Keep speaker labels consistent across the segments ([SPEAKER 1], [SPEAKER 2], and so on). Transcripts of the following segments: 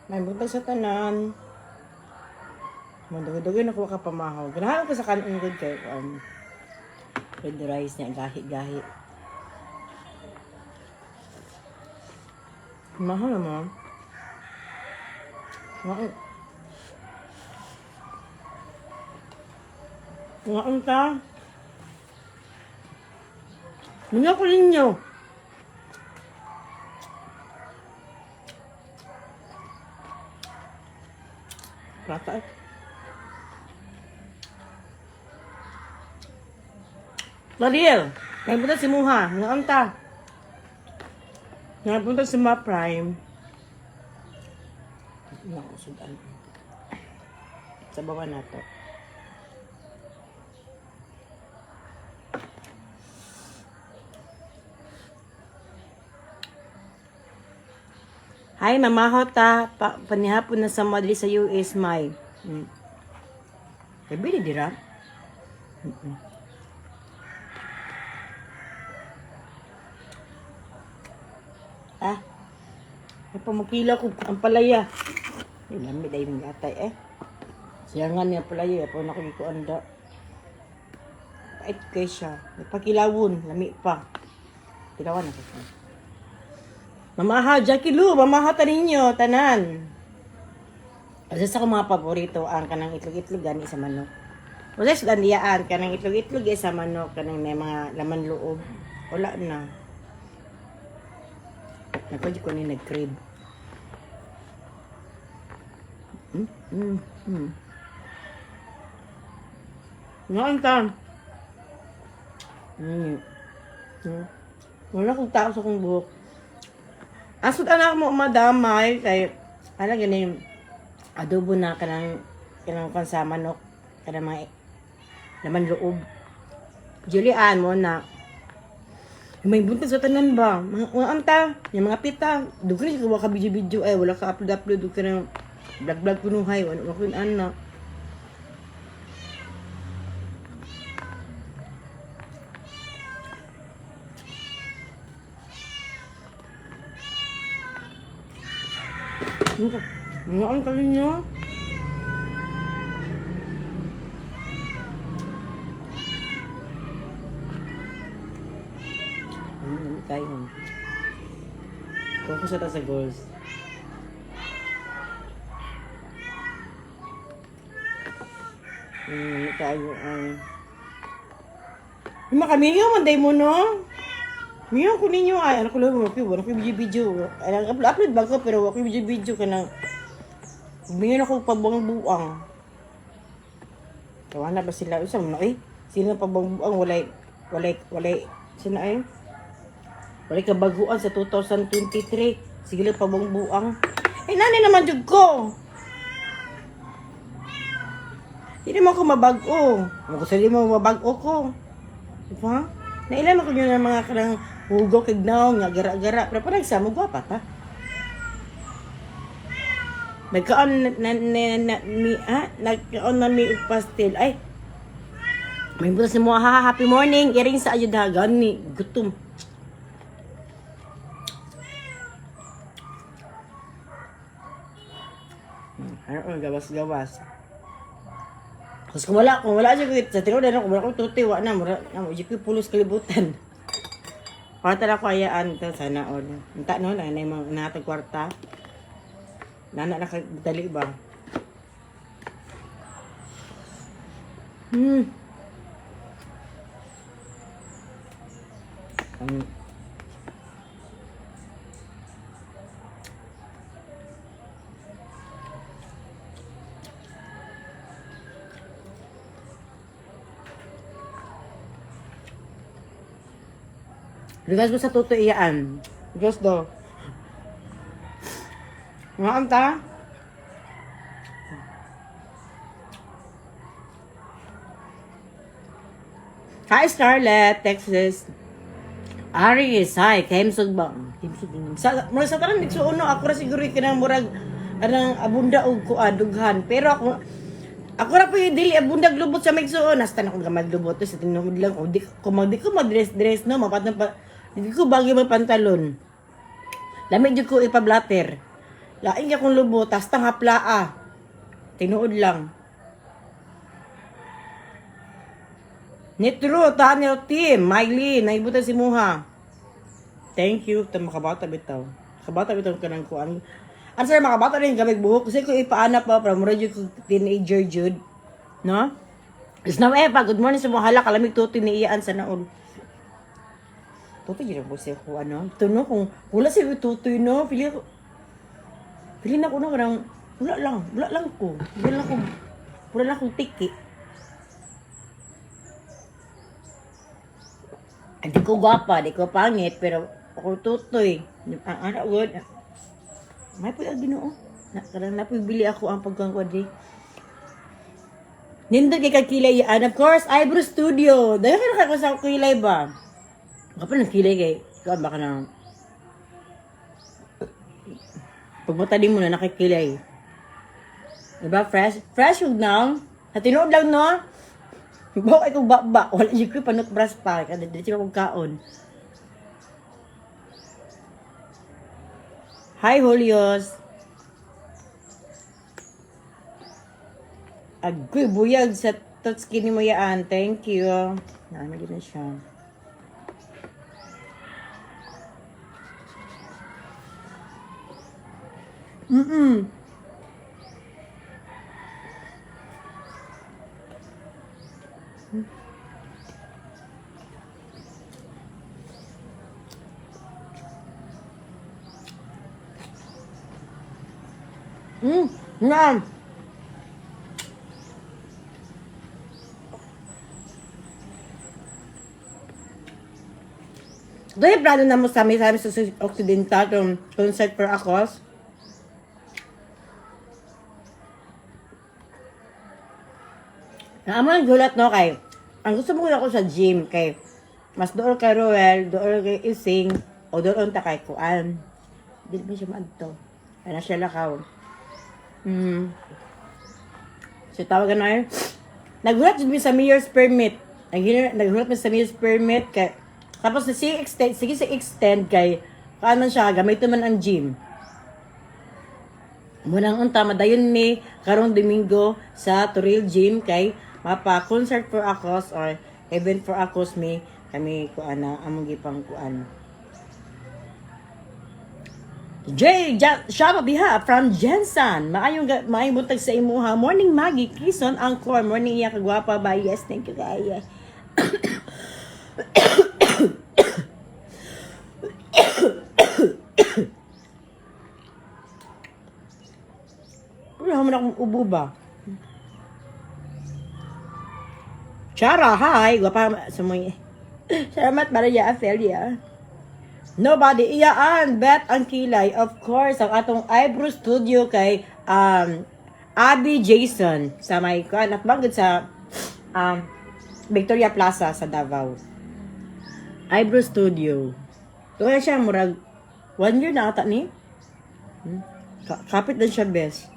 [SPEAKER 1] May buntag sa tanan. Madugay-dugay na ko kapamahaw. Ganahan ko sa kanin good kay red rice niya, gahi-gahi. Mahal naman. Mahal. Mahal ka. Muna ko ninyo. Rata eh. Mariel, nagpunta si Muha. Ngaon ta. Nagpunta si Ma Prime. Nakusudan. Sa baba na to. Hi, mamaho ta. Panihapon na sa Madrid sa US, May. Sabi ni Dira? Ah, ay pamakila ko ang palaya. Ay, lamig ay mga atay eh. Siyangan niya palaya, po na ko ito anda. Pait kay siya. Nagpakilawon, lamig pa. Kilawan ako siya. Mamaha, Jackie Lou, mamaha ta ninyo, tanan. Asa sa mga paborito ang kanang itlog-itlog gani sa manok. Wala sa dandiyaan kanang itlog-itlog sa manok kanang may mga laman loob. Wala na. Nagpadi ko ni nag-crib. Ngayon ka. Wala kong tao sa kong buhok. Asot anak mo madamay kay ala ganin adobo na kanang sa manok kanang mga laman loob. Julian mo na may buntas sa tanan ba? Mga anta, yung mga pita, dugay ko ka video-video ay wala ka upload ka ng vlog kunuhay, wala ko ana. Mga ang kalin nyo. Tayo. Focus ata sa goals. Tayo ang... Yung makamiyo, manday mo no? Miyo ko ninyo ay, anak ko lang mo, wala ko video. Upload ba ko, pero wala ko video ka na. Miyo na ko pabang-buang. Tawa na ba sila? Isa mo na eh. Sila pabang-buang, walay, sila eh. Walay kabaguan sa 2023. Sige lang pabang-buang. Eh, nani naman jud ko. Hindi naman ko mabago. Hindi mo mabago ko. Diba? Nailan ako nyo ng mga karang hugo kignaw, nga gara-gara. Pero parang isa mo, gwapa ta. Nagkaon na mi pastel. Ay, may butas ni mo, happy morning. Iring sa ayod ha, gani, gutom. Ano, gawas-gawas. Kung wala siya sa tinudan ako, wala ko tutiwa na, mura ko pulos kalibutan. Kwarta na ko ayaan, sana all. Unta no, na yung mga kwarta. Nana na dali ba? Lugas ko sa tuto iyaan. Lugas do. Nga anta? Hi Scarlett, Texas. Aries, hi. Kimsog ba? Kimsog. Murag sa tanan dito uno ako ra siguro kinang murag anang abunda og dughan. Pero ako ra po yung dili abunda glubot sa Migsuon. Hasta na ko maglubot sa tinuod lang. O di ko dress no, mapat na pa. Hindi ko bagay mga pantalon. Lamig jud ko ipablatter. Laing akong lubot, tas tanghapla tinuod lang. Nitro, Daniel Team, Miley, naibutan si Muha. Thank you, makabata bitaw. Makabata bitaw ka ng kuan. Ano sir, makabata rin gamig buhok. Kasi kung ipaana pa, para mura yung teenager Jude. No? Is now Eva, good morning sa mga hala. Kalamig tutoy ni Iyaan sa naon. Tutoy yun po siya kung ano. Ito no, kung wala siya tutoy no. Pili na ko na karang, wala lang ko. Wala lang akong tiki. Di ko gwapa, di ko pangit, pero ako tutoy. Ang anak good. May po yung ginoo. Karang napibili ako ang pagkangkwadri. Nindot kay kakilay yan. Of course, Eyebrow Studio. Dahil ka na sa kilay ba? Kapag nagkilay kay, ikaw baka na pagmatali mo na nakikilay. Diba? Fresh yung now. Sa tinood lang no? Bawa ay kong baba. Wala yung ko panot bras pa. Kada dito siya kaon. Hi, Julius. Agoy, buyag sa touchscreen ni mo yan. Thank you. Naano din na siya. Nam. Dahil plano na mo sa Occidental itong concert for Akos. Naamo ng gulat no kay. Ang gusto mo ako sa gym kay mas doon kay Roel, doon kay Ising, o doon ta kay Kuan. Dili ba siya maadto? Ay na siya lakaw. So tawagan na yun. Nagulat din sa mayor's permit. Nagulat din sa mayor's permit kay tapos na sige sa extend kay kaan man siya gamitin man ang gym. Munang unta madayon ni karong Domingo sa Toril Gym kay mapa concert for Akos or event for Akos mi kami kuan na among gipang kuan. Shama Biha from Jensen. Maayong buntag sa imuha. Morning Maggie, Kison, Angkor. Morning iya kagwapa ba? Yes, thank you kaya. Wala mo na akong ubo ba? Chara, hi. Gwapa sa mga. Salamat Maria Afelia. Nobody iyaan bet ang kilay. Of course, ang atong Eyebrow Studio kay Abby Jason sa may nakbangod sa Victoria Plaza sa Davao. Eyebrow Studio. Doon siya murag 1 year na ata ni. Kapit din siya best.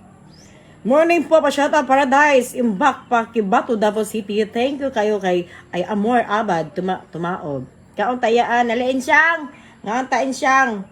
[SPEAKER 1] Morning po pa Shota Paradise imbak pa Kibato Davao City. Thank you kayo kay ay Amor Abad tumaog. Kaon tayaan nalain siyang ngantain siyang.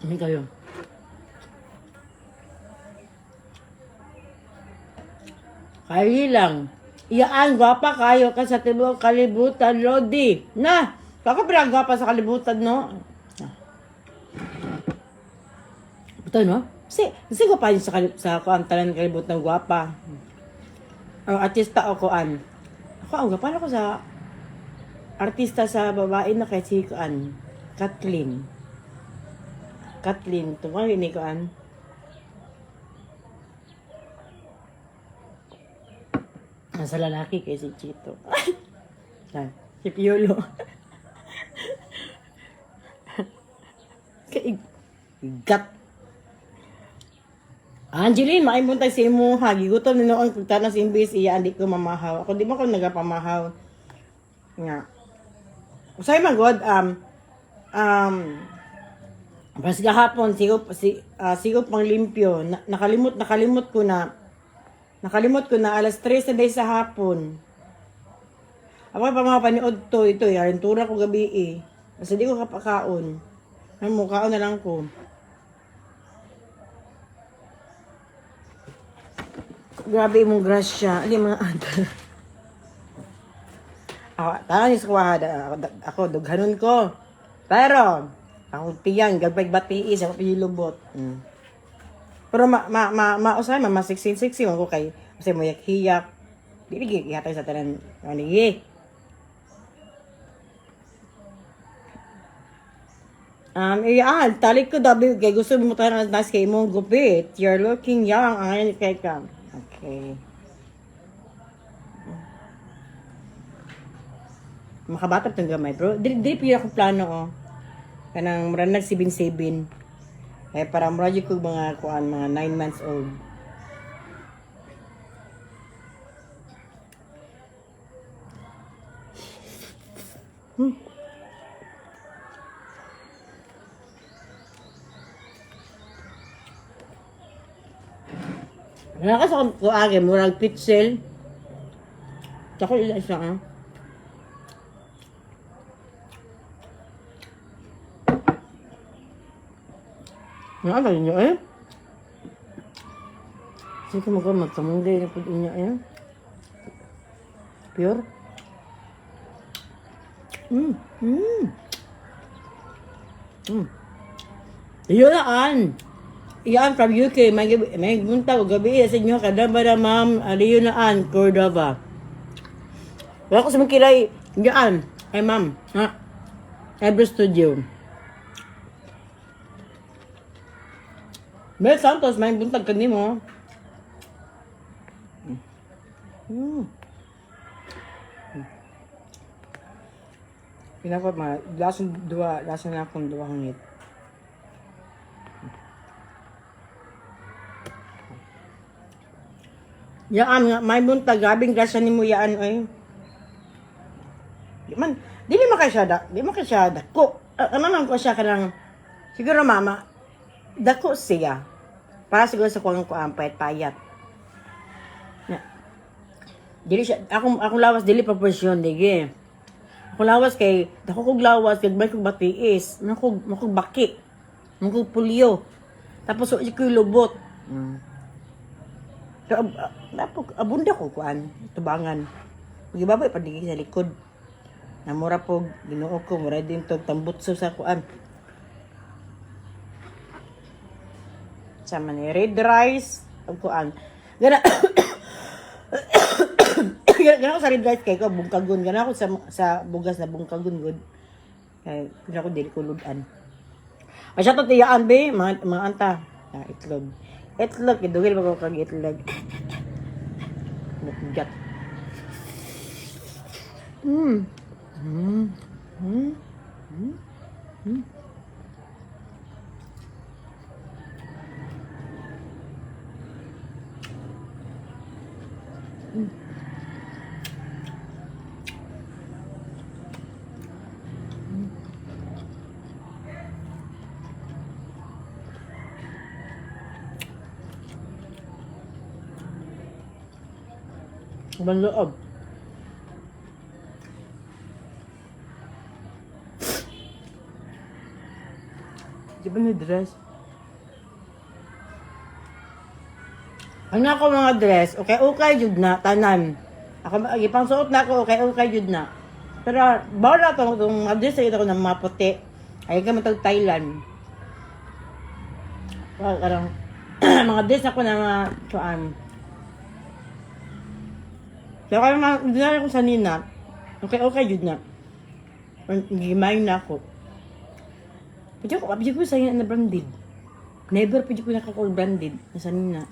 [SPEAKER 1] Ini kayo. Kaya lang. Iyaan, gwapa kayo ka sa tibok kalibutan, Lodi. Na! Kakapirang gwapa sa kalibutan, no? Ito, no? Kasi gwapa yun sa kuantalan kalibutan, gwapa. Ang artista o kuan. Ako, ang gwapa ako sa artista sa babae na kay si kuan. Kathleen. Tumawin ni kuan. Sa lalaki kay si Chito. Yan, si Piolo. Gat. Angeline, maimuntay si imo ha. Gigutom nino ang pagtana sa imbis iya andi ko mamahaw. Ako di mo ko nagapamahaw. Nga. Usay man god pas gahapon sigop pang limpyo. Nakalimot ko na alas 3 na day sa hapon. Ako pa mga paniod to ito arentura ko gabi Kasi di ko kapakaon. Kaon na lang ko. Grabe mong grasya. Ano mga adal? Tangan yung skwada. Ako, dughanon ko. Pero, ako tiyang, gagpag batiis, ako pilubot. Pero mausay, ma-16-16 ako kay, kasi mo yak-hiyak. Di ihatay sa tanan, ano talik ko dabi, kay gusto mo tayo na nice kay mong gupit. You're looking young. Ang ngayon kay ka. Okay. Makabatap ng gamay, bro. Di pila ko plano, Kanang mura nag 7-7. Para mura ko mga 9 months old. Nakas ako agi, murag pixel. Tsaka ila siya, Ano niya Sige ka magkamunday na po niya Pure. Iyan from UK, may bunta o gabi sa inyo, kadabara ma'am, Leonaan, Cordova. Wala ko sa mga kilay, iyan, ay ma'am, Every Studio. Mel Santos, may buntag ka ni mo. Pinakot lasan na akong duwa hangit. Yaan nga, may buntag, grabing grasya ni mo yaan, Di mo ka siya dako. Ano lang ko siya kanang, siguro mama, dako siya. Para siguro sa kuwang payat-payat. Dili siya, akong lawas, dili proportion, dige. Akong lawas kay, dako kong lawas, gagbay kong batiis, makog baki, makog pulyo. Tapos, so, ko lubot. So, abunda ko tubangan. Magibabay padigig sa likod. Namura po, ginuo ko, mura din to, tambutso sa kuan. Sama ni red rice, ang kuan. Gana ko sa red rice kay ko, bungkagun. Gana ko sa bugas na bungkagun, good. Kaya, gana ko dili kuludan. Masya to tiyaan, be, mga anta. Itlog. Itlog, idugil ba ko kag itlog. Naggat. Ibang loob. Di ba dress? Ang ako mga dress, okay jud na, tanan. Ako, ipang suot na ako, okay jud na. Pero, bawala itong dress sa ito ko ng mga puti. Ay ka matag Thailand. Karang, mga dress ako na mga, so, kaya dinala ko sa nina, okay jud na. Gimayin na ako. Pwede ko sa'yo na branded. Never pwede ko nakakall branded na sa nina.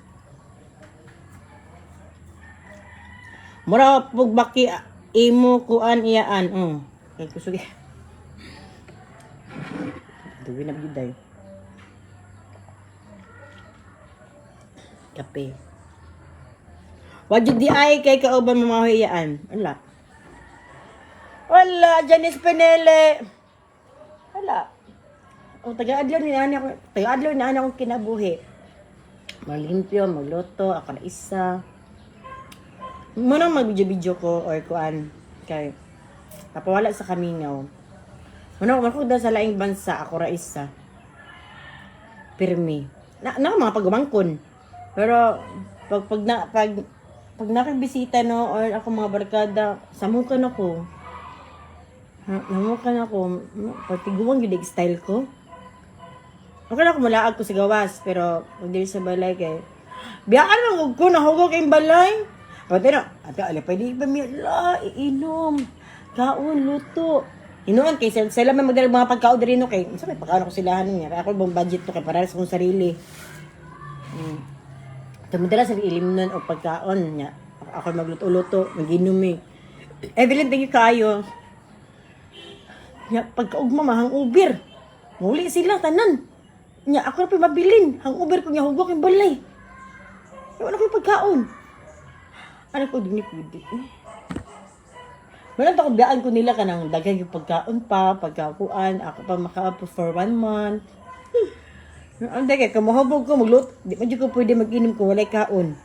[SPEAKER 1] Mura pug baki imo kuan iyaan. Kay kusog. Duwi na biday. Kape. Wajud di ay kay kauban mamahiyaan. Wala. Wala, Janice Penele. Wala. O taga-adlaw ni nani ako, taga-adlaw ni nani akong kinabuhi. Maglimpyo, magluto, ako na isa. Muna mag-video ko or kuan kay kapawala sa kamingaw. Muna ko da sa laing bansa, ako ra isa. Pirmi. Na mga pagumangkon. Pero pag nakibisita no or ako mga barkada, samukan ako. Namukan ako, patiguang yung style ko. Okay na ako malaag ko sa gawas, pero pag dili sa balay kay biyaan lang ko, nahugog kayong balay. Pati na, ate, alipay di ba mila, iinom, kaon, luto. Inoon, kay sila may magdala mga pagkaon din no, kay sa may pagkaon ko silahan niya. Ako bang budget to kay para sa kong sarili. Tumadala sa ilim nun o pagkaon niya. Ako magluto-luto, mag-inom eh. Evelyn, thank you kayo. Nya pagkaugma mahang Uber. Muli sila tanan. Nya ako pa mabilin, hang Uber ko nya hugok yung balay. Wala ko pagkaon. Ano ko din pwede. Wala ta ko biyaan ko nila kanang daghan yung pagkaon pa, pagkakuan, ako pa maka for 1 month. Ang dagay ka mahubog ko magluto, di man ko pwede mag-inom kung walay kaon.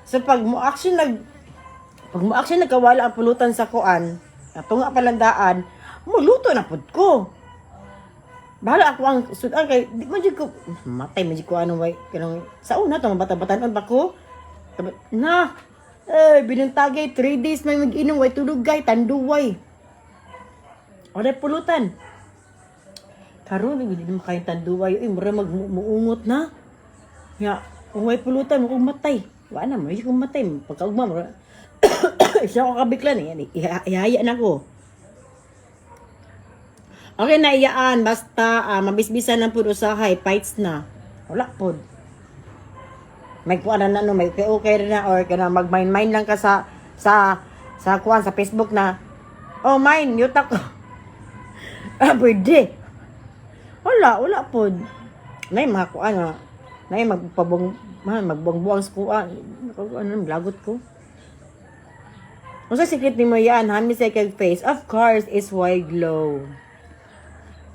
[SPEAKER 1] So pag mo action nagkawala ang pulutan sa kuan, ato nga palandaan, maluto na pud ko. Bahala ako ang sudan kay di man ko matay man ko ano way kanang sa una to mabata-batanon pa ko. Na binintagay 3 days may mag-inom way tulugay tanduway. Oray pulutan. Karon hindi mo kay tanduway mura magmuungot na. Ya, way pulutan mo kung matay. Wa na mo kung matay pagkaugma mo. Isa ko kabiklan ihaya na ko. Okay na iyaan, basta mabisbisan lang po usahay, fights na. Wala po. May kuan na may okay na or kana mag-mine lang ka sa kuan sa Facebook na oh mine, yutak ko. Pwede. Wala po. Nay mga kuan nay magbangbuang sa kuan. Ano blagot ko. Unsa secret ni mo yan? Hami sa kag face. Of course, is white glow.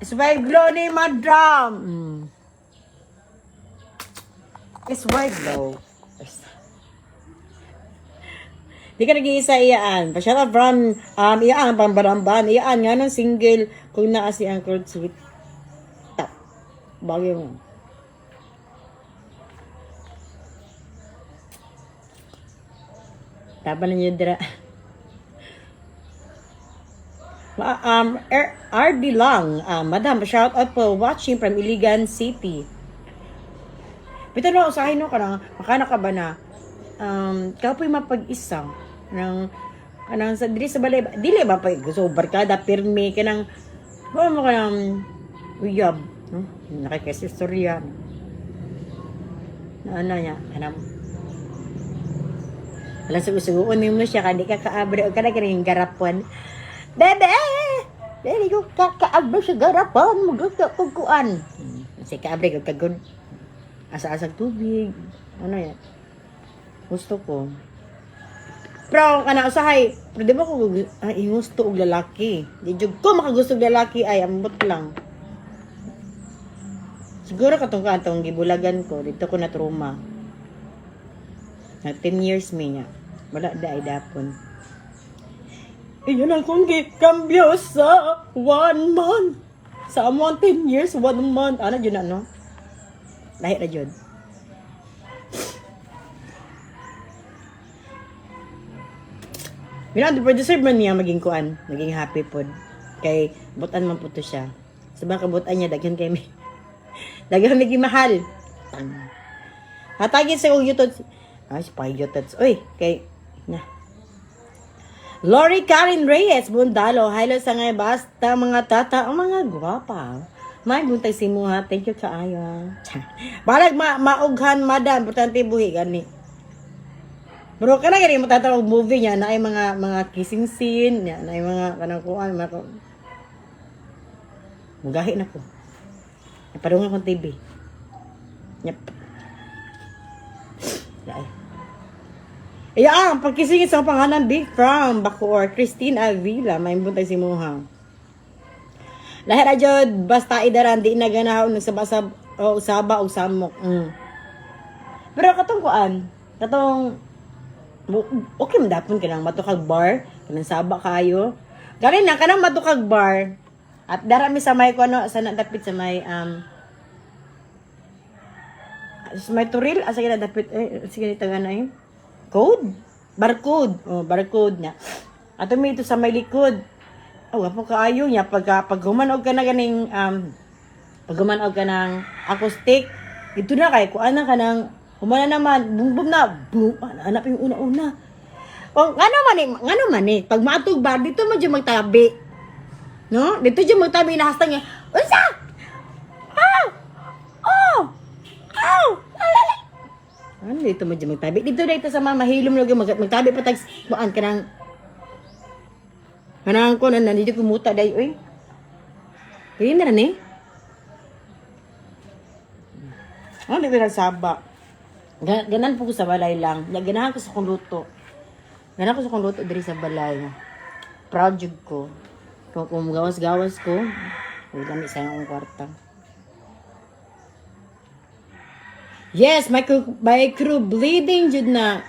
[SPEAKER 1] Is white glow ni madam. Is white glow. Di ka nag-iisa iyaan. Pasyala from iyaan pambaramban. Iyaan nga nung single kung naa si Uncle Sweet. Tap. Bagay mo. Taban ninyo dira. RD lang. Madam, shout out po watching from Iligan City. Bito na usahin no kanang makana ka ba na kapoy mapag-isa kanang sa dili sa balay dili ba pa gusto barkada pirmi kanang mo kanang uyab no nakikistorya na ano niya kanang alam sugusuguon mo siya kandi ka kaabre o kana kining garapon bebe dili ko kaabre sa garapon magkakugkuan si kaabre ko kagud asa-asag tubig. Ano yan? Gusto ko. Pero, usahay. Pero di ba ko gusto og lalaki? Di jud ko makagusto og lalaki ay ambot lang. Siguro katong gibulagan ko. Dito ko na trauma. Na 10 years may niya. Wala da ay dapon. Iyon lang kong gikambyo sa 1 month. Sa among 10 years, 1 month. Ano yun ano? Lahit na dyan. Minang, deserve man niya maging kuan, maging happy pod. Kay, butan man po to siya. Sabang kabutan niya, daghan kay may. Daghan may mahal. Hatagin sa YouTube. Ay, si YouTube. Uy, kay, na. Lori Karen Reyes, Bundalo. Hello sa ngay, basta mga tata, ang mga gwapa. May buntay si mo ha. Thank you kaayo. Balag maughan madam, importante buhi gani. Bro, kana gani mo tatawag movie niya na ay mga kissing scene, na ay mga kanang kuan, mga mugahi na ko. Napadungan kong TV. Yep. Ay. Ang pagkisingit sa pangalan Big from Bacoor, Christine Avila, may buntay si Muhang. Lahir na jud, basta idaran, di na ganahaw, nagsabasab, o usaba, o samok. Pero katong kuan, okay man dapon ka ng matukag bar, kanang saba kayo. Galing na, kanang matukag bar, at darami sa may ko, sa nadapit sa may, sa may turil, asa ka nadapit, sige nitaga na yun. Code? Barcode. Barcode niya. At ito sa may likod. Wapo kaayo niya. Pag humanog ka na ganing, pag humanog ka ng acoustic, ito na kay, kung ano ka ng, humana naman, boom na, boom, hanap yung una-una. O, ano man eh, pag matug bar, dito mo dyan magtabi. No? Dito dyan magtabi, nahastang niya, unsa? Ano dito mo dyan magtabi? Dito sa mga mahilom na magtabi pa tag buan ka ng kanang ko na nandito kumuta dahi oy. Kaya na rin eh. Ano dito nagsaba? Ganan po ko sa balay lang. Ganahan ko sa kong luto. Ganahan ko sa kong luto diri sa balay. Proud jud ko. Kung gawas-gawas ko, may gamit sa akong kwarta. Yes, my crew bleeding jud na.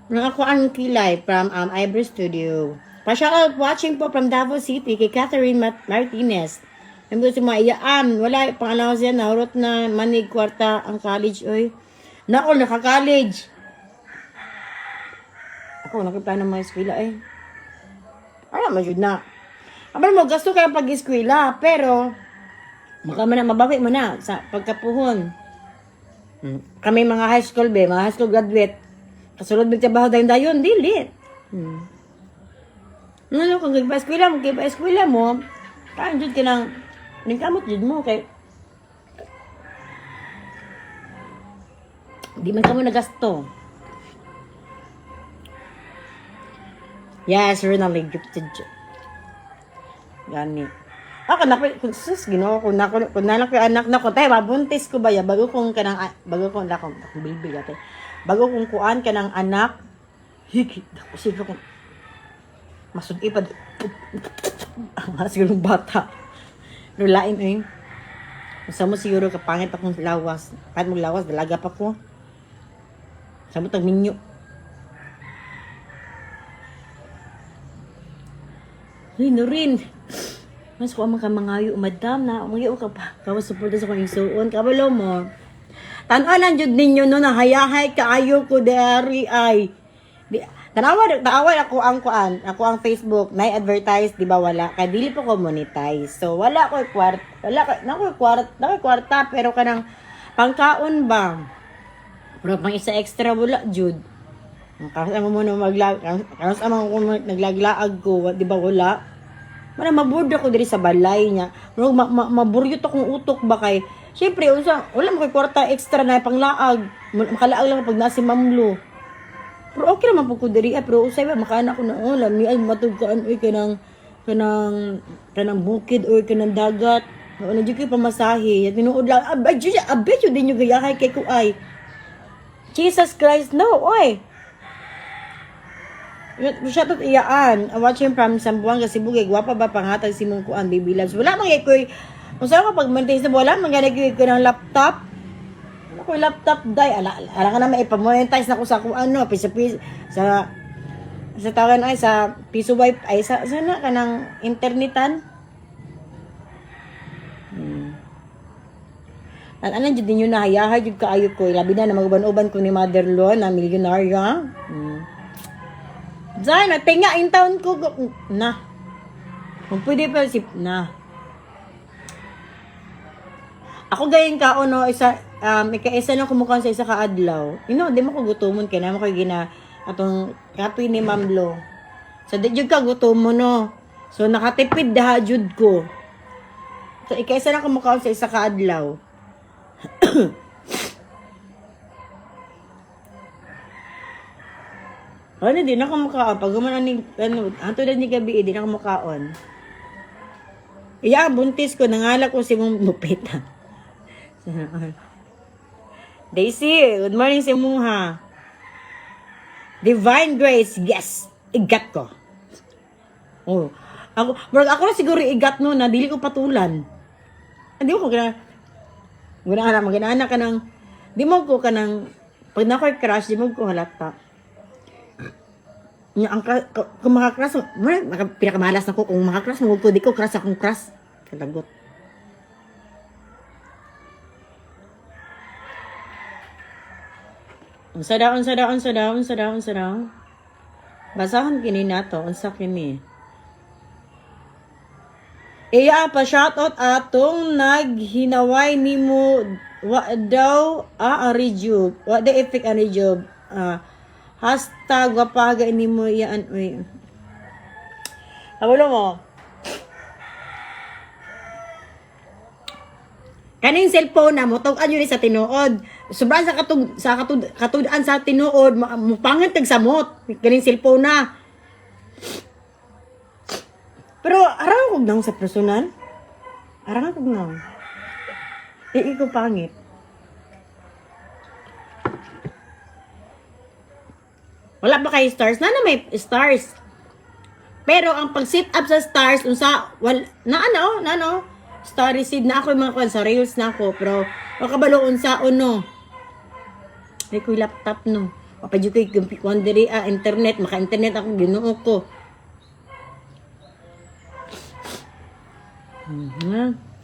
[SPEAKER 1] Nang ako ang kilay from Ivory Studio. Pa-shout watching po from Davao City kay Catherine Martinez. Nandun si mga iyaan. Wala pangalaw siya. Nahurot na manig kwarta ang college. Oy. Nako, naka-college. Ako, nakipla ng mga eskwela eh. Ay, masyud na. Abal mo, gasto kayo pag-eskwela. Pero, mabawi mo na sa pagkapuhon. Kami mga high school mga high school graduate. Kasulod ng trabaho dayon dili. Ano kung magpa-eskwela mo, kaan jud ka nang ningkamot jud mo kay di man ka mo nagasto. Yes, really gifted. Gani. Ako na kung sus Ginoo kung nanak ko anak na ko tay mabuntis ko ba ya bago kong baby gate. Bago kong kuan kanang anak higit ako siguro kung masud ipad siguro bata. Pero lain eh. Sa mo siguro kapangit akong lawas. Kahit mo lawas dalaga pa ko. Sa mo tag minyo. Ay, Norin. Mas ko ang mangayo, madam na, umayo ka pa. Kawas suporta sa kong isuon. Kabalo mo. Tananan jud ninyo no, na hayahay kaayo ko dari ay. Tanawa ako ang kuan, ako ang Facebook, na-advertise, di ba wala? Kaya dili pa ko monetize. So, wala ko kwarta, pero kanang pangkaon ba? Pero pang isa extra wala jud. Kasi mo muna kasi mo naglaglaag ko, di ba wala? Mana maboard ako diri sa balay niya. Maburyot akong utok ba kay. Syempre, wala mo kay kwarta extra na panglaag. Makalaag lang pag nasi mamlo. Pero okay naman po ko diri. Pero usay ba makaanak ko na lami ay matugkaan oy kanang bukid oy kanang dagat. Ano jud kay pamasahe. Tinuod lang abay jud din yung gayahay kay ko ay. Jesus Christ, no, oy. Shoutout iyaan. Watching from Sambuanga, Cebu. Gwapa ba panghatag si mong kuan, baby loves. Wala man ko'y, kung saan ko pag maintain na wala, mangyari ko ng laptop. Ano ko laptop, day. Ala ka na maipamonetize na ko sa kung ano, sa tawagan ay, sa piso wipe, ay, sa na ka ng internetan. Ano dyan din yun na hayahay, dyan kaayo ko. Labi na mag-uban-uban ko ni mother-in-law na milyonarya. Diyan, natinga in town ko. Na. Kung pwede pa na. Ako gayon ka, no, ika-isa na kumukuha sa isa ka-adlaw. Di mo ko gutumon kaya naman ko atong kapoy ni Ma'am Lo. So, di jud ka gutumon, no. So, nakatipid daha jud ko. So, ika-isa na kumukuha sa isa ka-adlaw. Ano, di na ako makaon. Pag gumana ni, anto na ni gabi, di na ako makaon. Iya, buntis ko, nangalak ko si mong lupita. Daisy, good morning si Muha. Divine Grace, yes, igat ko. Oh, ako na siguro igat no, na dili ko patulan. Hindi mo ko gana ka ng, di mo ko ka ng, pag na-crush, crush, di mo ko halata. Kung makakrush, pinakamalas na ko, kung makakrush, di ko crush akong crush. Kalagot. Unsa daw. Basahan kini nato, unsa kini. Iya pa shoutout atong naghinaway nimo wa daw ang rejob. Wa da effect ang rejob. Hashtag wapaga nimo yan. Uy. Abulo mo. Kaning cellphone na mo tug anyo ni sa tinuod. Sobrang sa katudaan sa tinuod, mupangit tag samot. Kaning cellphone na. Pero arang kog nang sa personal. Arang kog nang. Ko pangit. Wala ba kay stars? Na may stars. Pero ang pag-sit up sa stars unsa ano? Star receive na ako yung mga kwan sa reels na ako. Pero makabalo unsa no. May ko laptop no. Papadyo ko yung internet. Maka-internet ako ginuo ko.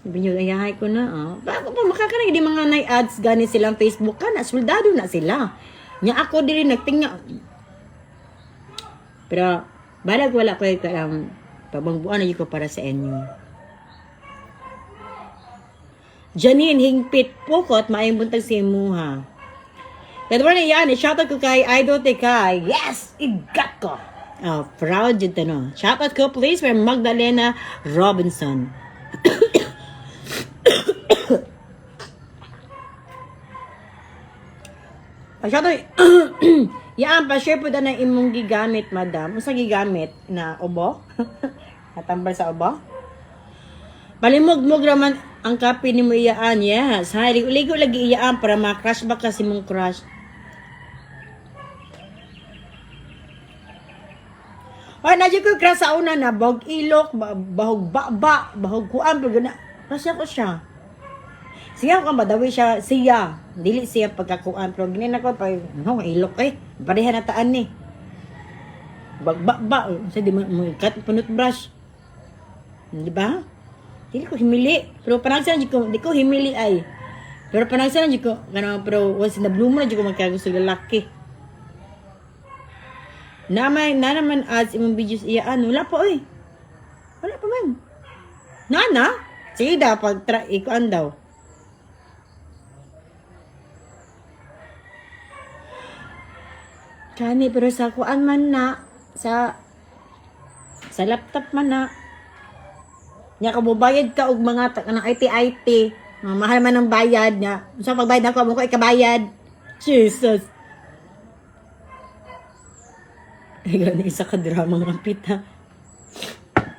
[SPEAKER 1] Binyayahay ko na. Bago pa makakarang hindi mga na-ads gani silang Facebook ka na. Soldado na sila. Nya ako diri nagtinga. Pero balag wala ko yung pabangbuan na ko para sa inyo. Janine Hingpit Pukot, maayong buntag si Muha. Good morning yan, shoutout ko kay Idol Tekay. Yes! Igat ko! Oh, proud yun to no. Shoutout ko please for Magdalena Robinson. Shoutout, yan, pa-share po na imong gigamit, madam. Unsa gigamit na ubo? Natambal sa ubo? Palimog-mog raman ang kape ni mo iyaan. Yes. Ha, ligo lagi iyaan para ma-crush ba kasi mong crush. Ay, nadyo ko crush sa una na. Bahog ilok, bahog baba, bahog kuan. Crush ako siya. Siya ko ba, dawi siya. Dili siya pagkakuan. Pero ginin ako, ilok pareha na taan ni. Baba, sa di mo punot brush. Di ba? Dili ko himili. Pero panagsanan di ko himili ay. Pero panagsanan ko, pero once na bloom na, di ko magkagusto lalaki. Na naman ads imong videos iyaan. Wala pa oy. Wala pa man. Nana? Sige daw, ikuan daw. Kani, pero sa kuan man na, sa laptop man na, nya ka mobayad ka og mga kanang IT, mahal man ang bayad nya. Unsa pagbayad nako mo ko ikabayad. Jesus. Ay gani isa ka drama nga pita.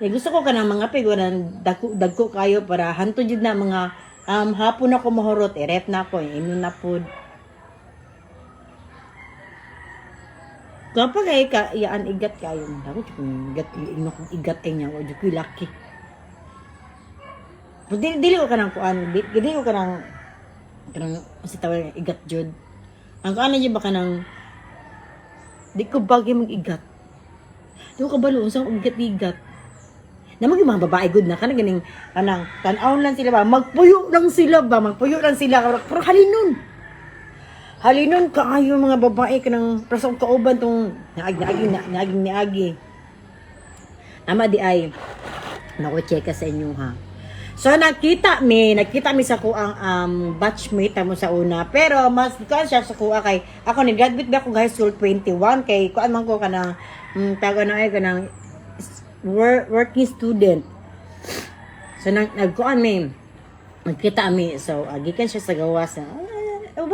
[SPEAKER 1] Gusto ko kanang mga piguran dagko kayo para hantod jud na mga hapon ako mahurot rep na ko inon na pud. Kapag ay ka iyaan igat kayo dapat kung igat nya o jud ko lucky. Dili ko kanang kuan, dili ko kanang si tawag igat jud. Ang kuan niya ba kanang di ko bagay mag-igat. Di ko kabalo sa igat. Namang yung mga babae good na kanang ganing kanang tan-aw lang sila ba, magpuyo lang sila. Pero halinon kaayo mga babae kanang prasong kauban tong niagi. Ama di ay nako check sa inyo ha. So nakita mi sa kuang batchmate mo sa una, pero mas kuan siya sa kuha kay ako ni graduate ba ako high school 21 kay kuan man ko kanang tago na ay kanang working student. So nagkuan mi nagkita mi so gikan siya sa gawas na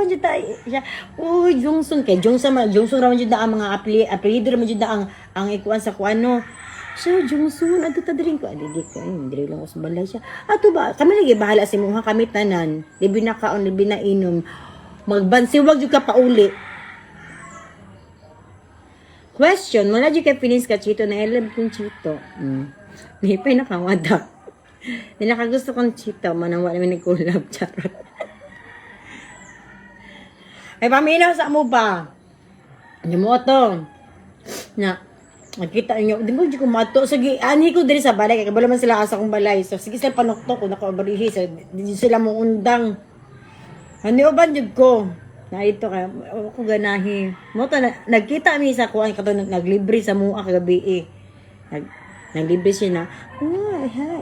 [SPEAKER 1] ba dyan tayo? Siya, uy, Jongsun. Kay Jongsun raman dyan na ang mga apelido raman dyan na ang ikuan sa kuano. Siya, Jongsun, ato ta diri ko. Dili ko, dili lang ko sa balay siya. Ato ba, kami lagi bahala si mga kami tanan. Libi na kaon, libi na inom. Magbansiwag yung ka pauli. Question, mula dyan kay Pinis ka, Chito, na I love kong Chito. May pa'y nakawada. Hindi nakagusto kong Chito, manawa namin nag-collab, charot. Ay, paminaw sa mo ba? Ano mo ito? Na, nakita nyo, di mo dyan kumato. Sige, anhi ko din sa balay, kaya kabalo man sila asa kong balay. So, sige sila panukto ko, nakabarihi. So, di sila mong undang. Ano ba dyan ko? Na ito kaya, ako ganahi. Mo to, nagkita kami sa kuan, kato naglibre sa mua kagabi eh. Naglibre siya na,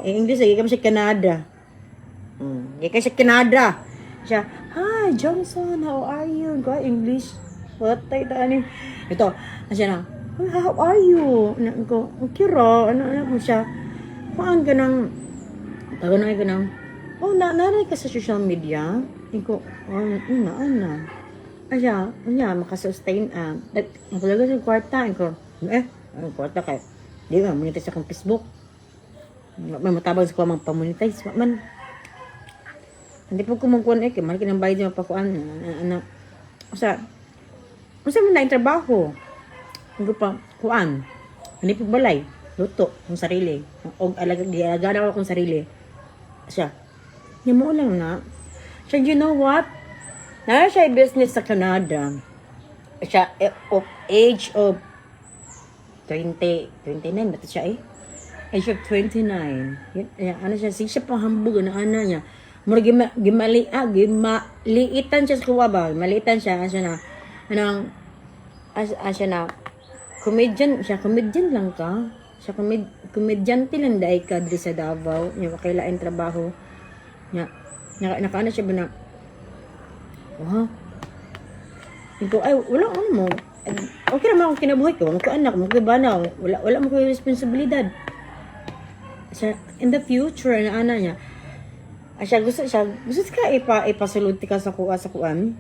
[SPEAKER 1] English, lagi kami siya Canada. Lagi kami siya Canada. Siya, hi, Johnson, how are you? Go English. What tayo ani? Ito, siya na, how are you? Ko, okay ra, ano mo siya. Paan ka nang, taganay ka nang, naray ka sa social media? Ko, ana. Asya, makasustain, nakalaga sa kwarta. Ko, anong kwarta kayo? Di ba, monetize akong Facebook. May matabang sa kuha mga pamonetize. Man, hindi po kumangkuhan mahal ka ng bayad yung mapakuan. Usa mo na yung trabaho. Hindi pa, kuan. Hindi po balay. Luto, kung sarili. O alagana ako kung sarili. Asya, yan mo lang na. So, you know what? Nara siya business sa Canada. Siya, of age of 29, ba't siya Age of 29. Ano siya, siya pang hambog, ano niya. Mura gimaliitan siya sa kuwa ba? Maliitan siya, siya na, comedian lang ka. Siya, komedyante lang dahil ka dito sa Davao. Yung kakailain trabaho. Nakaano siya ba na, ay, wala mo. Okay naman akong kinabuhay ko. Magkaanak, magkabana. Wala mo ko yung responsibilidad. Siya, in the future, ana niya, siya gusto ka ipasulod ka sa kuan.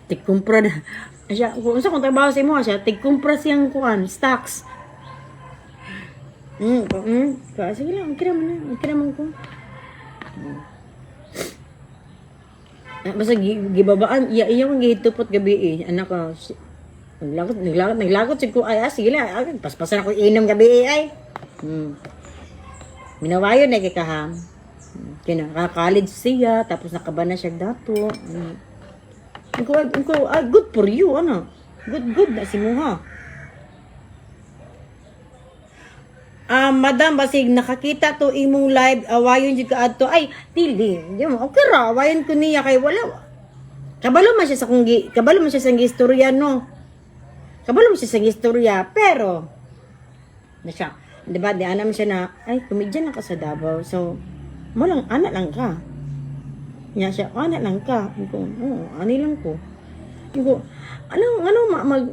[SPEAKER 1] Tigkumpra na. Siya, kung kung trabaho sa imo, siya, tigkumpra siyang kuan, stocks. Sige lang, okay naman ko. Basta gibabaan, iya kong gihitupot gabi anak ko, naglagot ko, sige lang, paspasan ako inom gabi ay. Minawayo na kikaham. Naka-college siya, tapos nakabana siya dato. Good for you, ano? Good na si Muha. Madam, basig nakakita to imong live, awayon jud ka adto. Ay, dili. Okay ra, awayon ko niya kay wala. Kabalo man siya sa istorya, no. Kabalo man siya sa istorya, pero na siya. Di ba, di anam siya na, ay, comedian lang ka sa Davao. So, mo lang, anak lang ka. Niya siya, anak lang ka. Ko, ani lang ko. Ko,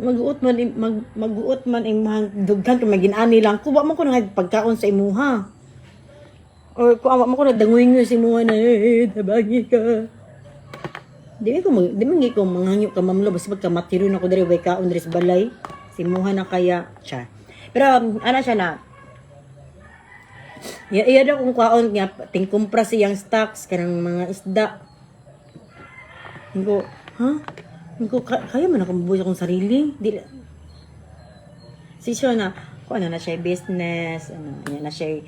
[SPEAKER 1] maguot man imong dughan kay maginani lang. Kuwa man ko nang pagkaon sa imuha. Or kuwa man ko nadangoy sa imuha na, tabangi ka. Di man ko mangangyo ka mamlo basta pagkamatiro na ko diri way kaon diri sa balay. Si imuha na kaya siya. Pero ana siya na. Iya daw kung kaon niya tingkumpra siyang stocks kanang mga isda. Ko, kaya man ako mabuhay akong sarili. Si siya na, kung ano na siya business, na siya,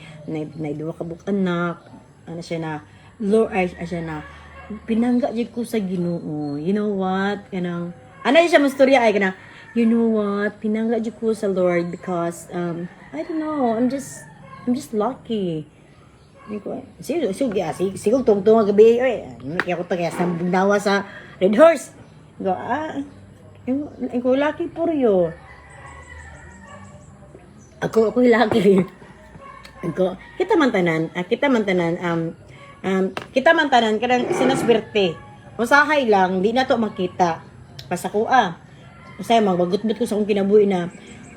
[SPEAKER 1] naiduwa ka anak, ano siya na, Lord, siya na, pinangga dyan ko sa Ginoo. You know what? Kanang, ano siya mo storya ay, kanang, you know what? Pinangga dyan ko sa Lord because, I don't know, I'm just lucky. Siguro tungtong gabi, hindi ako tagay sa bugnawa sa Red Horse. Ako lucky for you. Ako lucky. Kita man tanan, kadang sinaswerte. Usahay lang, di na to makita. Pasako Usay magbagut-but ko sa akong kinabuhi na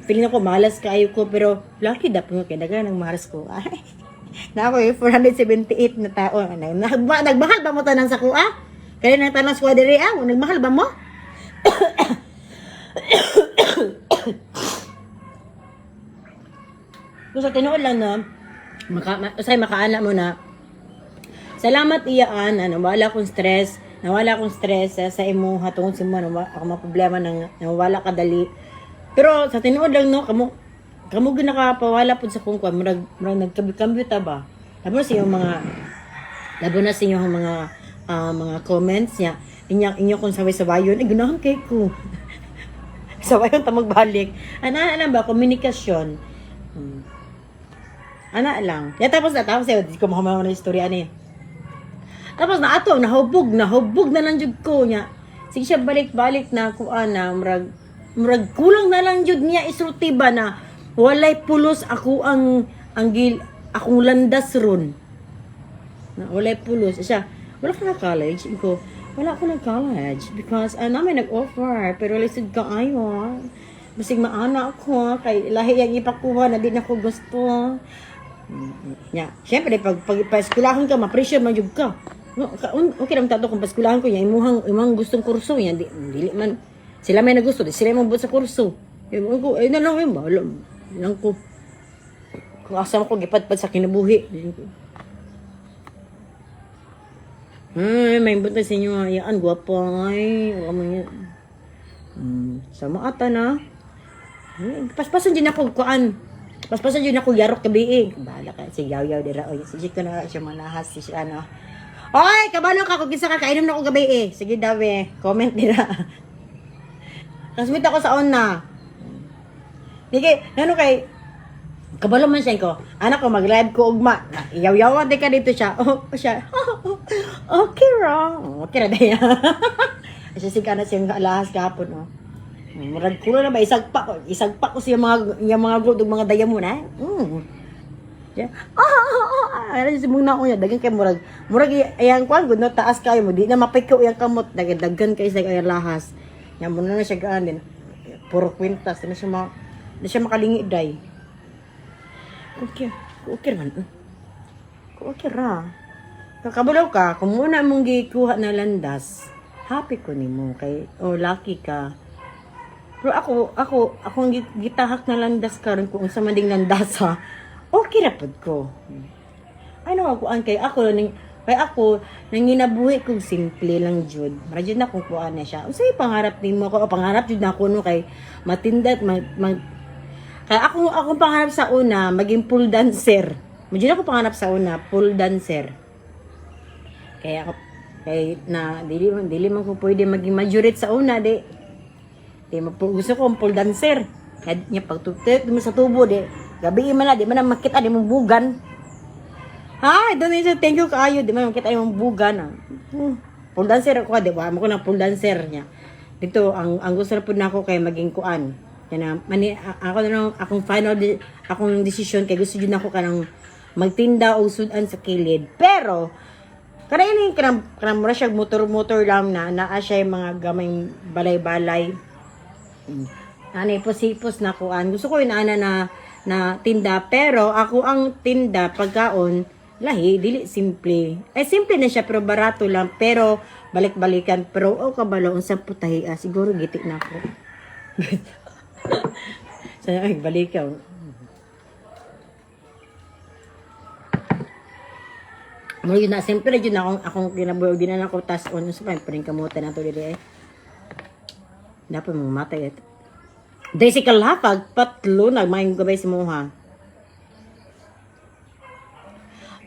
[SPEAKER 1] feeling ako malas kayo ko pero lucky dapat nga kaya daga nang maras ko. Na ako 478 na tao. Nagbahal ba mo tanan sa kuha? Kaya nang tanong ko diri nagmahal ba mo? So sa tinuod lang no, makaana mo na. Salamat iyaan, nawala akong stress sa imo hatungod sa mo, ako problema nang nawala ka dali. Pero sa tinuod lang no, kamo ginakapawala pud sa kung murag nagkambyo ta ba. Labo na sa inyong mga comments niya. Inyo kung saway-sawayon, ganahan kay ko. Sawayon ta magbalik. Alam ba komunikasyon. Ana lang. Ya tapos di ko makamama na istorya ni. Tapos na ato nahubog na lang jud ko nya. Sige siya balik-balik na ko ana murag kulang na lang jud niya isulti ba na walay pulos ako akong landas ron. Na walay pulos siya. Wala ka na college ko. Wala ako nag-college because namin nag-offer pero lisod ka ayo. Basig maana ako kay lahi yang ipakuha na di na ko gusto. Nya, syempre pag paeskulahan ka, ma-pressure man jud ka. No, okay lang tato kung paeskulahan ko, imong gustong kurso yan, dili man sila may nagusto, sila may mabot sa kurso. Ay na lang ba? Lang ko. Kung asa ko gipadpad sa kinabuhi. May buta sa inyo, yan, guwapa ay, sama ata na. Paspasan din ako, Paspasan yun ako yarok kabi bahala ka, si yaw-yaw dira. Oy, sige ko na siya manahas, si ano. Oy, kabalo ka, kung kinsa ka, kainom na ako gabi Sige daw comment dira. Kasmit ako sa una. Sige, kay, kabalo man siya ko. Anak ko, mag-live ko ugma. Yaw-yawan di ka dito siya. Siya, okay ra. Okay ra daya. Siya sige na siyang alahas kahapon, Murag kulo na ba isagpa ko siya mga gold ug mga diamond Yeah. Ano si muna ko niya dagan kay murag ayang kwan gud no taas kayo mo di na mapikaw yang kamot daghan kay sa lahas. Nya mo na siya gaan din. Puro kwintas na siya makalingi day. Okay man. Okay ra. Kakabulaw ka kung muna mong gikuha na landas. Happy ko nimo kay lucky ka. Pero ako ang gitahak na landas karon kung sa manding landas ha. Okay ra pud ko. Ano ako kay ako nang ginabuhi kong simple lang jud. Mara jud na kung kuan na siya. Unsay pangarap nimo ko? Pangarap jud na ko no kay matindat kay ako pangarap sa una maging pole dancer. Medyo ako pangarap sa una pole dancer. Kaya dili man ko pwede maging majorette sa una gusto ko ang pole dancer. Kaya pagtutok mo sa tubo gabi man di man makita di mong bugan. Hi, thank you kaayo di man makita yung bugan. Pole dancer ako di ba? Mo ko na pole dancer niya. Dito ang gusto na pud nako kay maging kuan. Kana akong akong decision kay gusto jud nako kanang magtinda og sudan sa kilid. Pero kanang mura siya motor lang na naa siya mga gamay balay-balay. Pusipos na kuan. Gusto ko inaana na tinda pero ako ang tinda pagkaon lahi dili simple. Simple na siya pero barato lang pero balik-balikan pero kabalo unsa putahi siguro giti na ako. Saya balik ka. Mo yun na simple jud na akong kinabuhi din na ako tas on sa pring kamutan nato diri dapat mamatay ito. Dahil si kalapag, patlo, nagmayang gabay si Moha.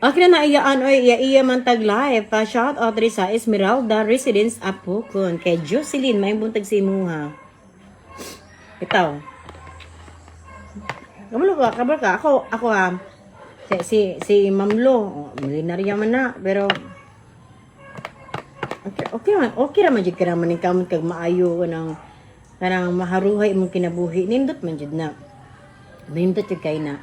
[SPEAKER 1] Akin na naiyaan, iya man tag live. Shout out rin sa Esmeralda Residence Apokon. Kay Jocelyn, may buntag si Moha. Ito. Kabar ka. Ako si Mamlo. Milinarya man na, pero okay naman jud ka naman ng kamot kag maayo ng kanang maharuhay imong kinabuhi nindot man jud na nindot jud kay na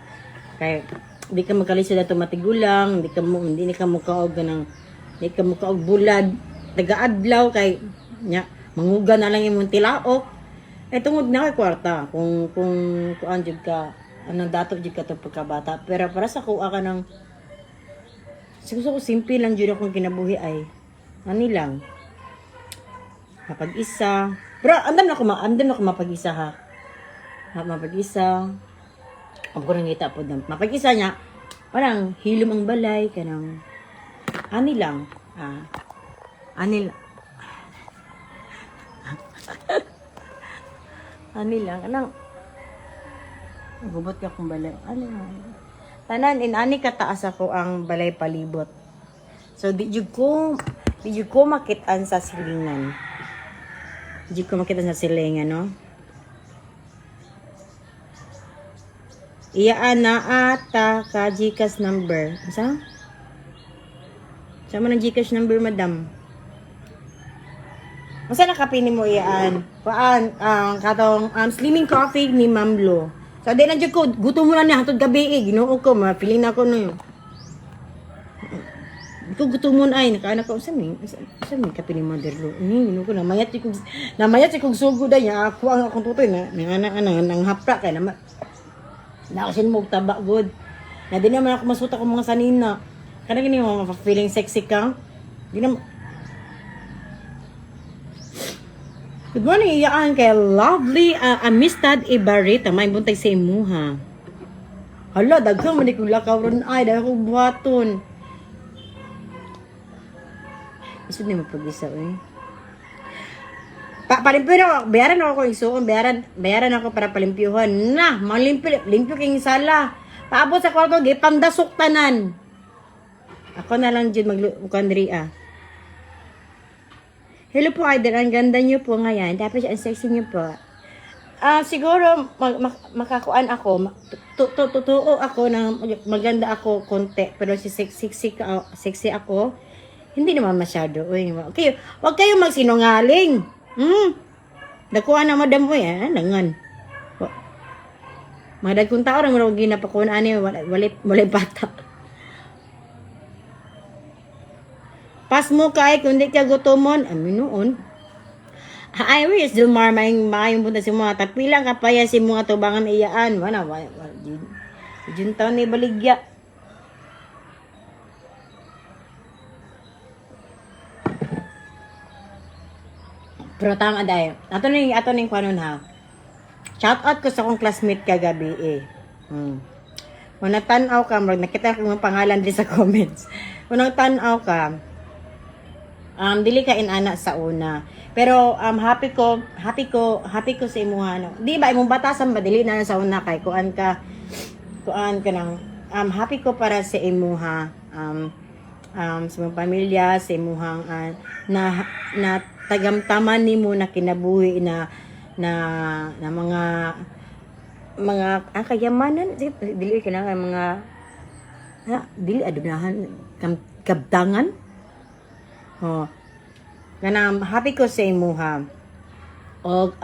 [SPEAKER 1] kay di ka magkalisod ato matigulang hindi ka mo kaog bulad taga-adlaw kay nya manguga na lang imong tilaok tungod na kay kwarta kung kuan jud ka anong dato jud ka to pagkabata pero para sa kuha ka ng siguro simple lang jud akong kinabuhi ay ani lang Mapag-isa. Pero andam na ako mapag-isa ha. Mapag-isa. Ang ko nangita po dam. Mapag-isa niya. Parang hilom ang balay kanang ani lang. Ani lang. Ani lang. Anang gubot ka kung balay. Ani lang. Tanan ani kataas ako ang balay palibot. So di jud ko makitaan sa silingan. Di ko makitaan sa silingan, no? Iyaan na ata ka Gcash number. Sa? Sama ng Gcash number, madam. Masa nakapini mo iyaan? Paan katong slimming coffee ni Ma'am Lo. So di na jud ko gutom mo na ni hangtod gabi Ginoo ko feeling na ko no yun. Ko gutom mo ay nakaana ko sa mi kape ni Mother Lo. Ginoo ko namayat ko sugod ay ako ang akong tutoy na nang hapra kay na nakasin mo taba good. Na di naman ako masuta ko mga sanina. Kana gini mo feeling sexy ka. Di naman. Good morning, iyaan kay lovely Amistad Ibarita. May buntay sa imuha. Hala, daghang man ko lakaw ron ay dahil ko buhaton. Isod ni mo pag-isa eh. Palimpyo bayaran ako isuon, bayaran ako para palimpyuhan. Na, limpyo kay sala. Paabot sa kwarto gipandasok tanan. Ako na lang jud maglukan diri Hello po, Idol. Ang ganda niyo po ngayon. Dapat ang sexy niyo po. Siguro makakuan ako. Totoo ako na maganda ako konti. Pero si sexy ako, hindi naman masyado. Okay, wag kayo magsinungaling. Dakuha na madam mo yan. Nangan. Mga dagkong tao na marunong ginapakuan ani walay bata. Pas mo kay kung di ka gutomon, noon. I wish Dilmar mayong punta si mga tapilang kapaya si mga tubangan iyaan. Wala. Jun taon ni baligya. Pero tama dahil. Ato ning kwanon ha. Shout out ko sa akong classmate kagabi Unang tanaw ka, nakita ko yung pangalan din sa comments. Unang tanaw ka, dili ka inana sa una. Pero happy ko sa imuha no. Di ba imong batasan ba dili na sa una kay kuan ka nang happy ko para sa imuha sa mga pamilya sa imuhang na tagamtaman nimo na kinabuhi na mga kayamanan dili kinahanglan mga dili adunahan kabdangan. Ganang happy ko sa imuha. Og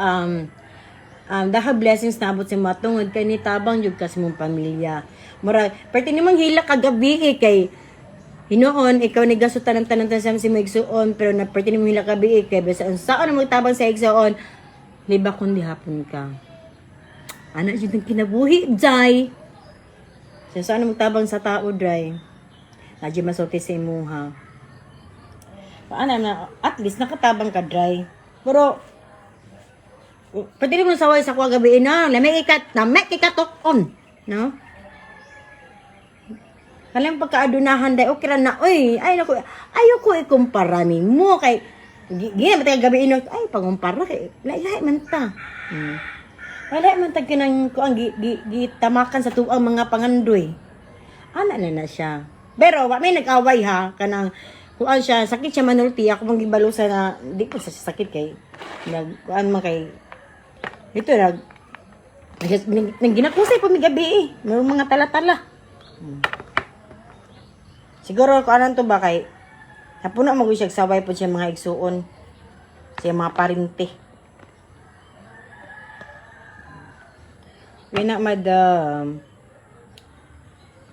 [SPEAKER 1] dahil blessings na abot sa mga tungod kay ni tabang jud ka sa mong pamilya. Mura perti nimong hila kagabi kay hinoon ikaw ni gasutan ng tanan sa si Megsuon pero na perti nimong hila kagabi kay basta saan mo tabang sa igsoon liba kundi hapon ka. Ana jud ang kinabuhi jay. Saan mo tabang sa tao dray. Nadyo masulti sa imuha. Paano na, at least nakatabang ka dry. Pero, pwede mo saway sa kwa gabi na, namek ikatok-on. No? Kalang pagkaadunahan day, okay na, ayoko ikumpara ni mo, kay, gina ba tayo gabi ino, ay, pangumpara, kay, lahi man ta. Lahi man ta, kinang, ang gitamakan sa tuwang mga pangandoy. Ana na siya. Pero, may nag-away ha, kanang, kuan siya, sakit siya manulti, ako mong gibalusa na, di po sa sakit kay, kuan man kay, ito ginakusay po may gabi may mga tala-tala. Siguro, kuanan to ba kay, napuna mo siya, saway po siya mga igsuon, siya mga parinti. Wala madam.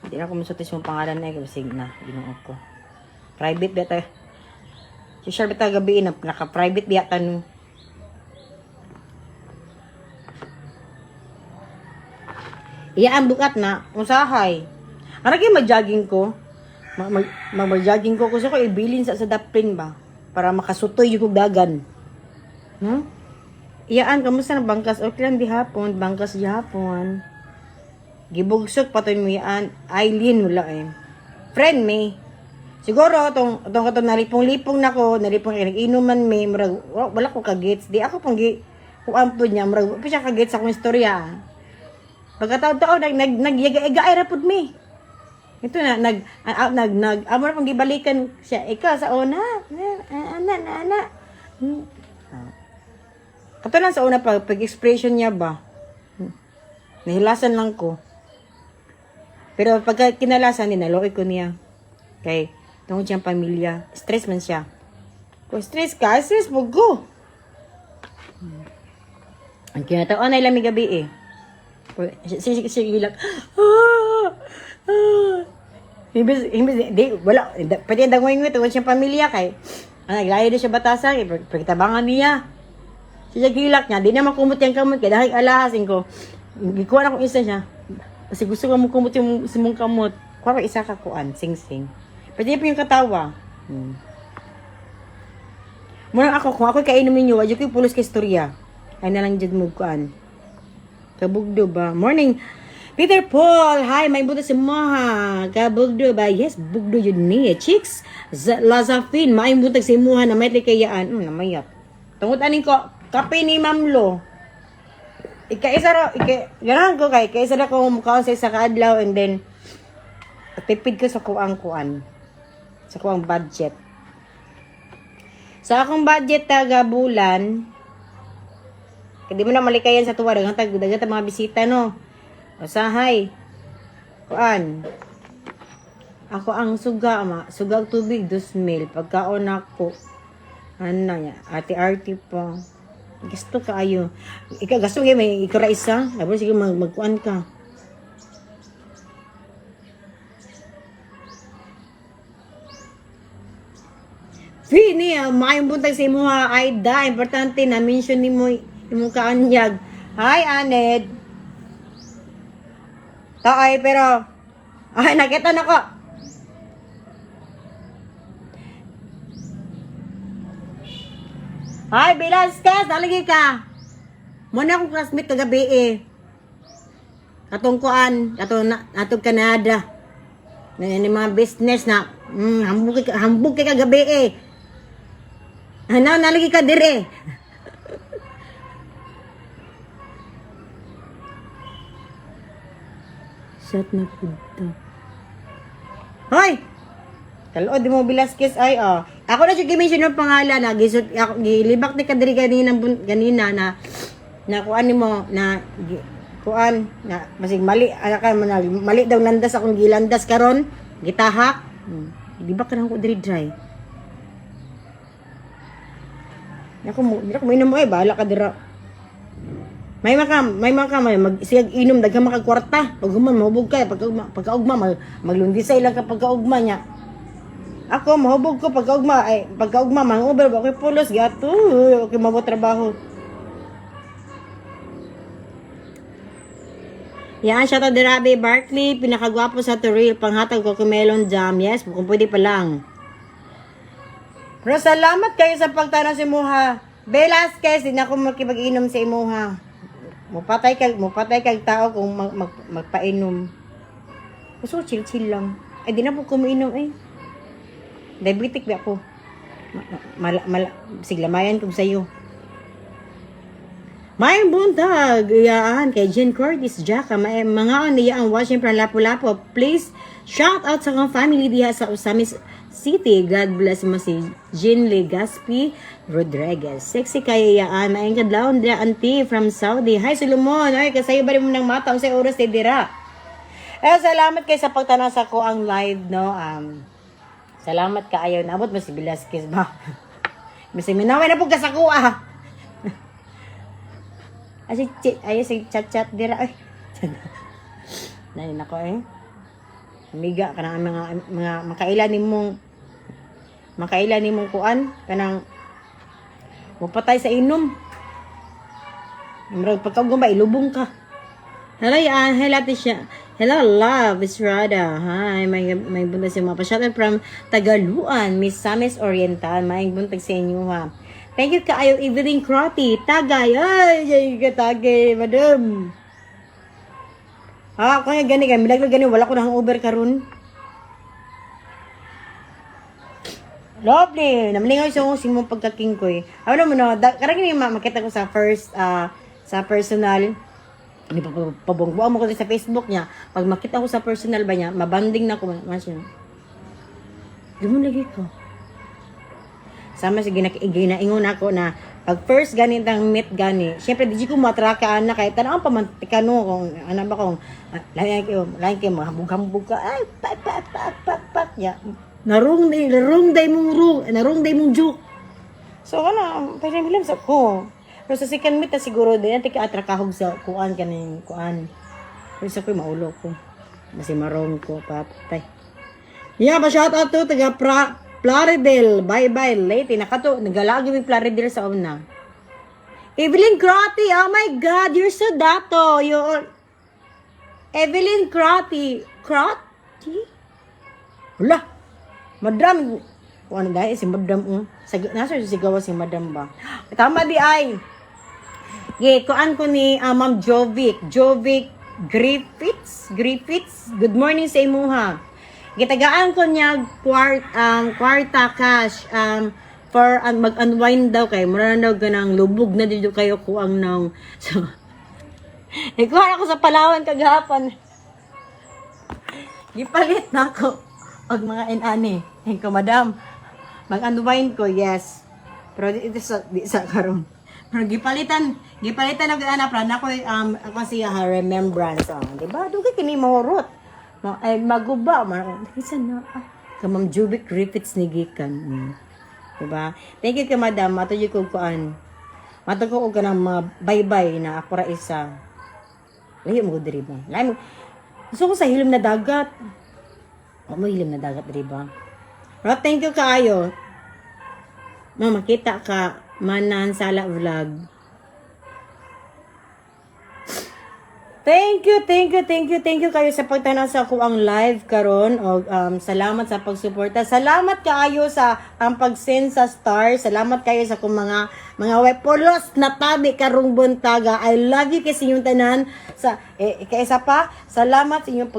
[SPEAKER 1] Hindi na ako masutis mong pangalan na, kasi na, ginoo ko. Private ba tayo? Si Sharp ito gabi naka-private ba tanong. Iya ang bukat na, usahay. Aragi mag-jogging ko. Mag-jogging ko kasi ko ibilin sa daplin ba para makasutoy yung dagan. No? Iyaan, kamusta na bangkas? Okay lang di hapon, bangkas di hapon. Gibugsok patoy mo iyaan. Aileen wala eh. Friend me. Siguro itong nalipong-lipong nako, nalipong inuman me, murag wala ko ka-gets. Di ako pang kuan po niya, murag pa siya ka-gets akong istorya. Pagkataon-taon nagyaga-iga ay rapod me. Ito na amo na pang gibalikan siya. Ikaw sa una. Ana. Kato lang sa una pag-expression niya ba. Nahilasan lang ko. Pero pagka kinalasan din, naloy ko niya. Kay, tungkol siyang pamilya. Stress man siya. Kung stress ka, stress mo go. Ang kinataon ay lamig gabi eh. Sige lang. Wala. Pati ang dangoy ngo, tungkol siyang pamilya kay. Naglayo din siya batasan. Pagtabangan niya. Siya gilak niya. Di naman kumot yung kamot. Kaya dahil alahasin ko. Gikuha na kong isa siya. Kasi gusto ko mong kumot yung simong kamot. Kuha ka isa ka kuan. Sing-sing. Pwede pa yung katawa. Muna ako. Kung ako kainumin nyo. Wadyo ko yung pulos ka istorya. Ay na lang dyan mo kuan. Kabugdo ba? Morning. Peter Paul. Hi. May buta si Moha. Kabugdo ba? Yes. Bugdo yun niya. Chicks. Lazafin. May buta si Moha na may likayaan. Namayat. Tungkol anin ko. Kape ni Mamlo. Ganahan ko kay, kaisa na ko mukhaon sa isa kaadlaw and then, tipid ko sa kuang sa kuang budget. Sa akong budget taga bulan, hindi mo na malikayan sa tuwa, dagat mga bisita, no? Usahay. Kuan. Ako ang suga tubig, 2,000. Pagkaon ako, ano niya, ate-arte pa. Gasto ka ayo. Ikaw gasto kay may ikura isa. Tapos sige magkuan ka. Fini, maayong buntag sa imo ha. Aida, importante na mention nimo imong kaanyag. Hi Aned. Taay pero nakita na ko. Hi, Velasquez! Nalagi ka! Muna akong classmate kagabi eh. Atong kuan, atong Canada. Ni mga business na, hambog kay kagabi eh. Ano, nalagi ka dire. Shut na punta. Hoy! Kalood mo Velasquez ay Ako na siya gimension ng pangalan na gilibak ni kadiri ganina na kuan nimo na kuan na masig mali mali daw landas akong gilandas karon gitahak. Gilibak ka na ko diri dry. Ako mo inom ay bahala ka dira. May magsiyag inom daghang makagkwarta. Pag human mahubog ka pagkaugma maglundi sa ilang pagkaugma niya. Ako, mahubog ko pagkaugma, mang-uber ba? Okay, pulos, gato. Okay, mabot trabaho. Yan, shout out Derabe Barkley, pinakagwapo sa Toril, panghatag ko melon jam. Yes, kung pwede pa lang. Pero salamat kayo sa pagtanong si Moha. Velasquez, hindi na ako makipag-inom sa Moha. Mupatay kag tao kung magpainom. Gusto ko chill lang. Ay, di na po kumiinom eh. Diabetic ba ako? Siglamayan ko sa'yo. May buntag. Iyaan kay Jen Curtis Jaka. Mga niya ang watching from Lapu-Lapu. Please, shout out sa kong family diha sa Usamis City. God bless mo si Jean Legaspi Rodriguez. Sexy kayo iyaan. Maayong kadlawon diha auntie from Saudi. Hi Solomon. Ay, kasayo ba rin mo ng mata? Ang sa oras na dira. Salamat kayo sa pagtanong sa ko ang live, no? Salamat ka ayaw. Naabot mo si Velasquez ba? Kasi minaway na po ka sa kuha. Ay, si chat-chat dira. Ay. Nanin ako eh. Amiga, kanang mga makailan nimong kuan. Kanang mupatay sa inom. Marag pagkagumba, ilubong ka. Hello, Tisha. Hello, love. It's Rada. Hi, may buntag sa mga pa-shoutout from Tagaluan, Miss Samis Oriental. May buntag sa inyo, ha. Thank you kaayo Evelyn Crotty. Tagay. Ay, yay ka tagay, madam. Ako nga gani kay milaglag gani wala ko na hangover karon. Lovely. Namalingaw sa mong pagkaking ko eh. Ano mo no, karang ni makita ko sa first sa personal. Hindi pa pabongbuan mo ko sa Facebook niya. Pag makita ko sa personal ba niya, mabanding na ko man siya. Gumon lagi ko. Sama sa ginaingon ako na pag first ganitang meet gani, syempre di ko matraka na kahit tanang pamantikano kung ano ba kung lain kayo mahambog-hambog ka ay pak ya. Narong day mong joke. So ano, pwede bilang sa ko. Pero sa second meet na siguro din natin ka-atrakahog sa kuan kaning kuan. Pero sa ko maulo ko. Kasi marong ko patay. Yeah, ba shout out to taga Plaridel. Bye-bye. Late. Nagalagi yung Plaridel sa una. Evelyn Crotty. Oh my God. You're so dato. You're... Evelyn Crotty. Crotty? Wala. Madam. Ano dahil? Si Madam. Nasa sigawa si Madam ba? Tama di ay. Kuan ko ni Ma'am Jovic. Jovic Griffiths. Good morning sa imuha. Gitagaan ko niya kwarta cash for mag-unwind daw kay mura daw ganang lubog na dito kayo kuang nang so ikuha ako sa Palawan kagahapon gipalit na ako og mga inani ko madam mag-unwind ko yes pero di sa karon pero gipalitan og ana pra na ko ako siya remembrance di ba dugay kini mahurot ay maguba isa na Ma'am Jovic Griffiths ni gikan diba thank you kay madam matuyo ko kuan matuyo ko kanang bye-bye na ako ra isa layo mo diri ba layo gusto ko sa hilim na dagat mo hilim na dagat diri ba pero thank you kaayo makita ka Manan Sala Vlog. Thank you kayo sa pagtanaw sa kuang live karon o salamat sa pagsuporta. Salamat kaayo sa pag-send sa star. Salamat kayo sa kung mga wepolos na tabi karong buntaga. I love you kasi inyong tanan sa kaysa pa. Salamat sa inyong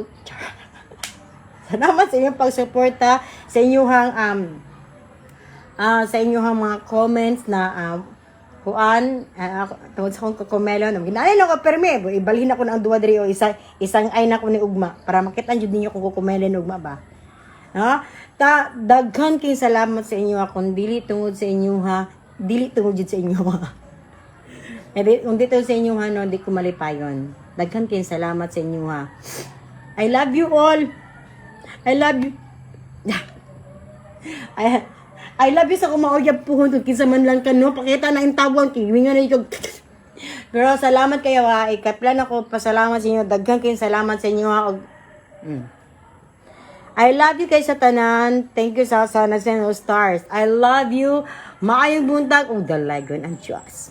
[SPEAKER 1] salamat sa inyong pagsuporta sa inyong mga comments na kuan tungod sa akong kakomelo nang ginaalay lang ko perme ibalhin ako na ang duwa diri o isang ay na ko ni ugma para makita jud ninyo kung kukumelo ni ugma ba no daghan kay salamat sa inyo akong dili tungod sa inyo ha dili tungod jud sa inyo ha kung dito sa inyo ha no di ko malipayon daghan kay salamat sa inyo ha I love you all I love you I love you sa kumauyab po kung kinsa man lang ka no pakita na intawon kiwingan na ikog girl salamat kayo ha ikatplan ako pasalamat sa inyo daghan kayo salamat sa inyo ha I love you kay sa tanan thank you sa nagsend stars I love you maayong buntag ug dalagon ang Diyos